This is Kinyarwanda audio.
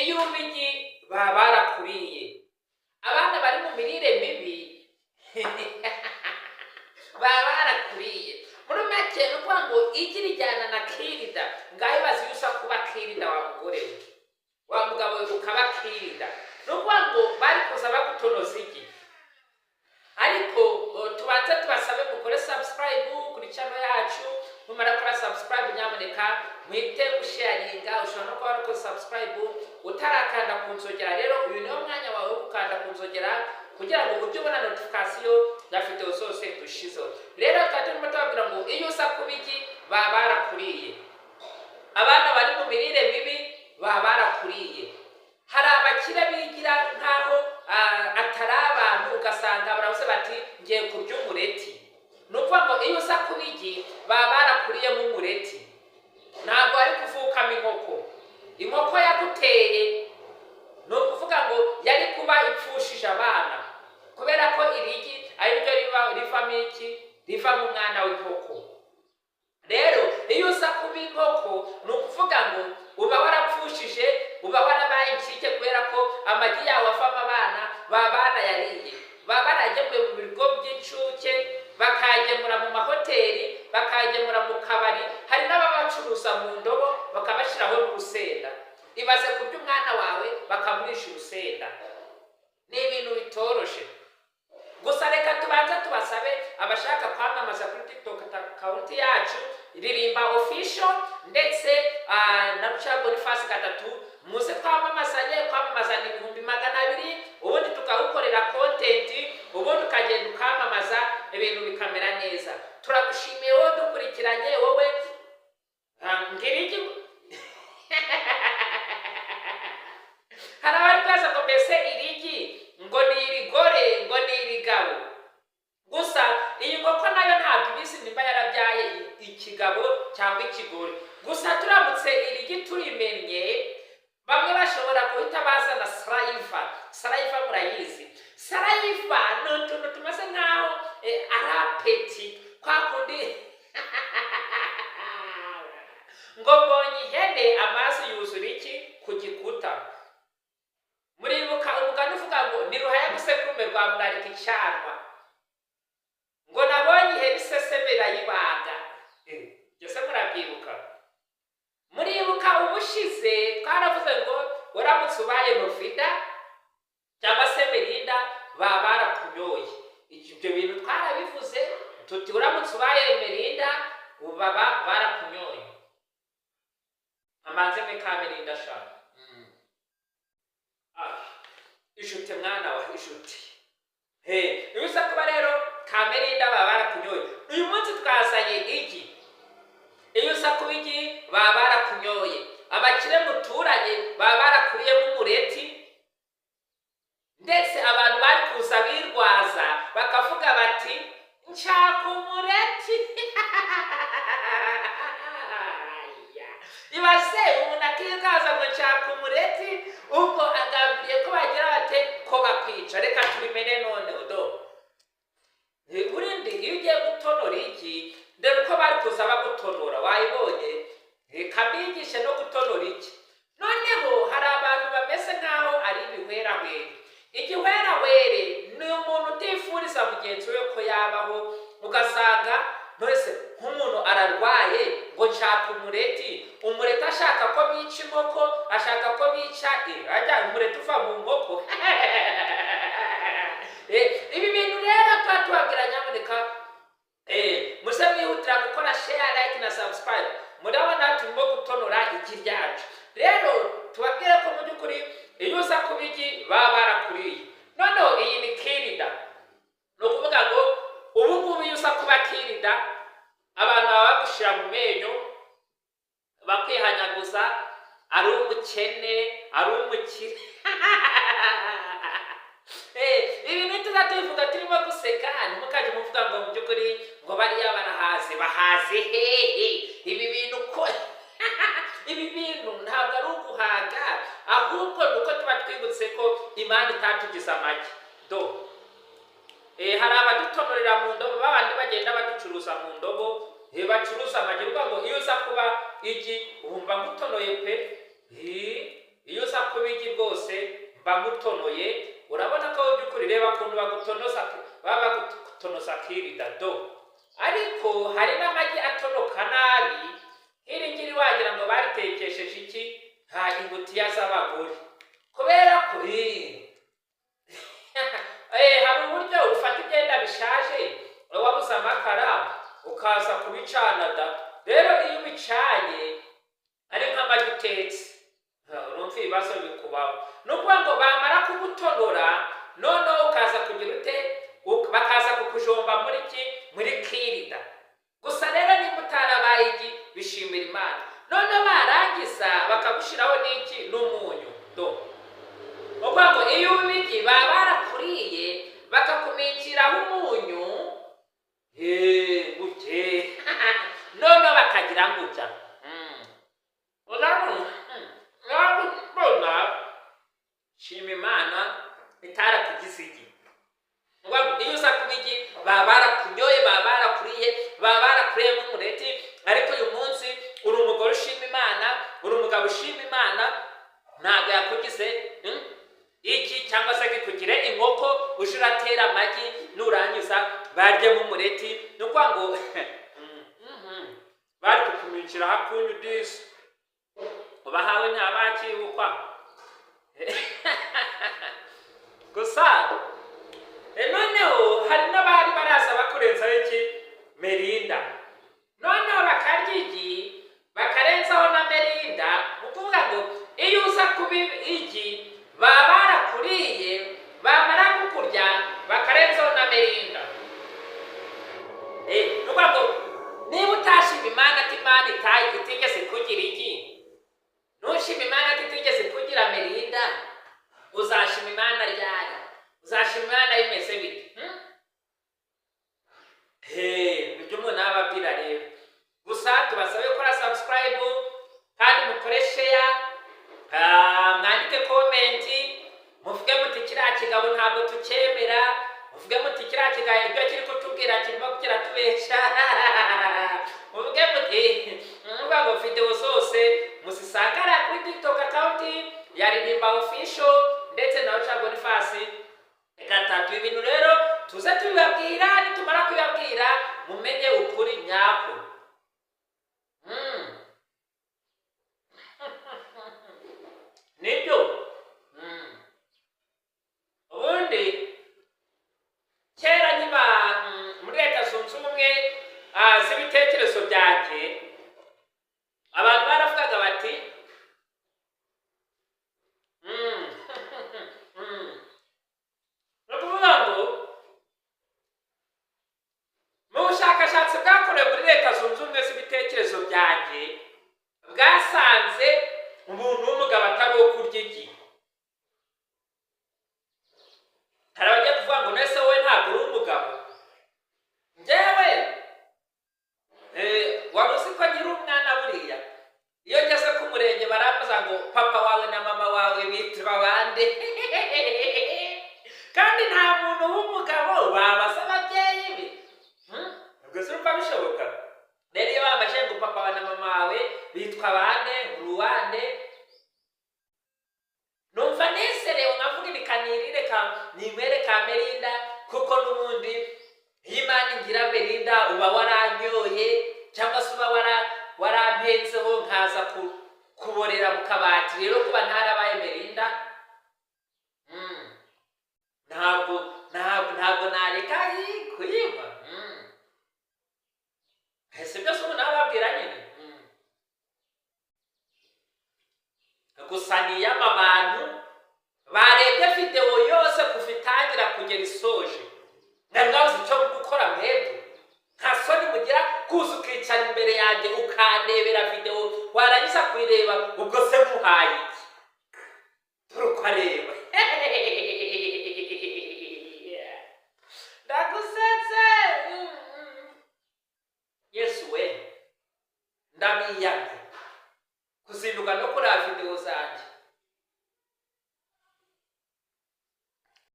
iyo ubigi baba barakuriye. Abana bari mu mirire mibi baba barakuriye. Muri make ni ukuvuga ngo igi rijyana na kirida. Ngaho ibaze iyo usa kuba kirida wa mugore we, wa mugabo we ukaba kirida, ni ukuvuga ngo bari kuza bagutonoza igi. Ariko tubanze tubasabe mukore subscribe kuri channel yacu. Mumara kora subscribe nyamuneka muhite usharinga. Ushobora no kuba wariko subscribe utarakanda ku nzogera. Rero uyu niwo mwanya wawe wo gukanda ku nzogera kugira ngo ujye ubona notification ya video zose dushizo. Rero turimo tubabwira ngo iyo usa kubiki baba barakuriye. Abana bari mu mirire mibi baba barakuriye. Hari abakire bigira nkaho atari abantu, ugasanga baravuze bati ngiye kurya umureti. Nukuvuga ngo iyo usa kubigi baba barakuriye mu mureti. Ntabwo ari kuvukamo inkoko. Inkoko yaguteye no kuvuga ngo yari kuba ipfushije abana, kubera ko irigi ari ryo rivamo iki, riva mu mwana w'inkoko. Rero iyo usa kuba inkoko ni ukuvuga ngo uba warapfushije, uba warabaye incike, kubera ko amagi yawe avamo abana baba barayariye. Baba baragemuye mu bigo by'incuke, bakagemura mu mahoteli, bakagemura mu kabari. Hari n'ababacuruza mu ndobo bakabashyiraho n'urusenda. Ibaze kurya umwana wawe bakamurisha urusenda. Ni ibintu bitoroshe. Gusa reka tubanza tubasabe abashaka kwamamaza kuri TikTok account yacu Ririmba official ndetse na Rucago Fast gatatu, muze kwamamazanye. Kwamamaza ni 200, ubundi tukagukorera content, ubundi ukagenda ukamamaza ibintu bikamera neza. Turagushimiye wowe dukurikiranye, wowe ngiriki harabari kwaza ngo mbese irigi ngo ni irigore ngo ni irigabo. Gusa iyi nkoko nayo ntabwo ibizi nimba yarabyaye ikigabo cyangwa ikigore. Gusa turamutse irigi turimenye, bamwe bashobora guhita bazana saliva. Saliva murayizi. Saliva ni utuntu tumeze nkaho ari apeti kwa kundi ngo mbonye ihene amazi yuzura iki ku gikuta. Muribuka umugani uvuga ngo ni ruhaya gusekurume rwa murarika icyanwa. Ngo nabonye ihene isesemera yibaga. Byose murabyibuka. Muribuka ubushize twaravuze ngo uramutse ubaye Novida cyangwa se Melinda baba barakunyoye. Ibyo bintu twarabivuze tuti uramutse ubaye Melinda ubaba barakunyoye. Amanze me Melinda shaka. Ishute mwana wa ishute. Ibisa kuba rero Melinda baba barakunyoye. Uyu munsi twasanye iki. Iyo usa kubiki baba barakunyoye. Abakire muturanye baba barakuriye mu mureti. Ndetse abantu bari kuza birwaza bakavuga bati nshaka umureti. Ibase umuntu akikaza ngo nshaka umureti, ubwo agambiriye ko bagira bate ko bakwica. Reka turimene none odo. Burindi iyo ugiye gutonora iki, dore ko bari kuza bagutonora wayibonye. Kabigishe no gutonora iki. Noneho hari abantu bameze nkaho ari ibihwerahwere. Igihwerahwere ni umuntu utifuriza mugenzi we ko yabaho, ugasanga ntose nk'umuntu ararwaye ngo nshaka umureti. Umureti ashaka ko bica inkoko, ashaka ko bica ajya umureti uva mu nkoko. Ibi bintu rero twatubabwira nyamuneka muze mwihutira gukora share, like na subscribe. Murabona turimo gutonora igi ryacu. Rero tubabwire ko mu by'ukuri iyo uza kubigi baba barakuriye. Noneho iyi ni kirida. No kuvuga ngo ubu ngubu iyo usa kuba kirida, abantu baba bagushira mu menyo bakwihanyaguza, ari umukene ari umukire. Ibi tuza tubivuga turimo guseka, ntimukaje muvuga ngo mu by'ukuri ngo bariya barahaze bahaze hehe. Ibi bintu ko ibi bintu ntabwo ari uguhaga, ahubwo nuko tuba twibutse ko Imana itatugize amagi. Hari abadutonorera mu ndobo, babandi bagenda baducuruza mu ndobo, bacuruza amagi. Ngo iyo uza kuba igi wumva ngutonoye pe. Iyo uza kuba bagutonoye, urabona ko by'ukuri reba kuntu bagutonoza, baba bagutonoza kirida do. Ariko hari n'amagi atonoka nabi, nk'iringiri wagira ngo baritekesheje iki, ingutiya z'abagore, kubera ko hari uburyo ufata ibyenda bishaje wabuze amakara ukaza kubicana da. Rero iyo ubicanye ari nk'amagi utetse, urumva ibibazo bikubaho. Ni ukuvuga ngo bamara kugutonora noneho ukaza kugira ute, bakaza kukujomba muri kirida. Gusa rero niba utarabaye igi bishimira Imana, noneho barangiza bakagushyiraho n'iki, n'umunyu do. Ni ukuvuga ngo iyo ubigi baba barakuriye bakakuminjiraho umunyu gutya noneho bakagira ngutya. Urabona shima Imana itarakugize igi. Iyo uza kuba igi baba barakunyoye, baba barakuriye, baba barakuriyemo umureti. Ariko uyu munsi uri umugore ushima Imana, uri umugabo ushima Imana, ntabwo yakugize iki cyangwa se kikugire inkoko uje uratera amagi nurangiza baryemo umureti. Ni ukuvuga ngo bari kukuminjira hakunyu disi ubahawe ntabakibukwa. Gusa noneho hari n'abari baraza bakurenzaho iki, merinda, noneho bakarya igi bakarenzaho na merinda. Ni ukuvuga ngo iyo uza kuba igi baba barakuriye, bamara kukurya bakarenzaho na merinda. Ni ukuvuga ngo niba utashima Imana ati Imana itigeze kugira igi, nushima Imana ati itigeze kugira merinda, uzashima Imana ryari? Uzashima Imana bimeze bite? Nibyo umuntu aba ababwira rero. Gusa tubasabe gukora subscribe kandi mukore share, mwandike komenti, muvuge muti kiriya kigabo ntabwo tucyemera, muvuge muti kiriya kigabo ibyo kiri kutubwira kirimo kiratubesha, muvuge muti muvuga ngo video zose musisangara kuri TikTok account ya Ririmba Official ndetse na Ucago Nifasi gatatu. Ibintu rero tuze tubibabwira, nitumara kubibabwira mumenye ukuri nyako. Nibyo ubundi kera niba muri Leta Zunze Ubumwe z'ibitekerezo byanjye, abantu baravugaga bati ni ukuvuga ngo mu bushakashatsi bwakorewe muri Leta Zunze Ubumwe z'ibitekerezo byanjye bwasanze umuntu w'umugabo atari uwo kurya igi. Hari abajya kuvuga ngo nese wowe ntabwo uri umugabo. Njyewe wari uzi ko nkiri umwana buriya, iyo ngeze ku murenge barambaza ngo papa wawe na mama wawe bitwa bande? Kandi nta muntu w'umugabo babasa ababyeyi be. Ubwo se urumva bishoboka? Rero iyo bambaje ngo papa wawe na mama wawe bitwa bande, uruwande, numva nezerewe nkavuga ibikanirire nimere ka merinda, kuko n'ubundi iyo Imana ingira merinda uba waranyoye cyangwa se uba warampenzeho nkaza kuborera mu kabati. Rero kuba ntarabaye merinda ntabwo nareka kuyiba. Ese byose umuntu aba ababwira nyine. Gusa niyama abantu barebye video yose kuva itangira kugera isoje, ngazi icyo gukora mwebwe. Nta soni mugira kuza ukicara imbere yanjye ukandebera video, warangiza kuyireba ubwo se muhaye iki? Turukareba ndagusetse. Yesu we ndabiyamye.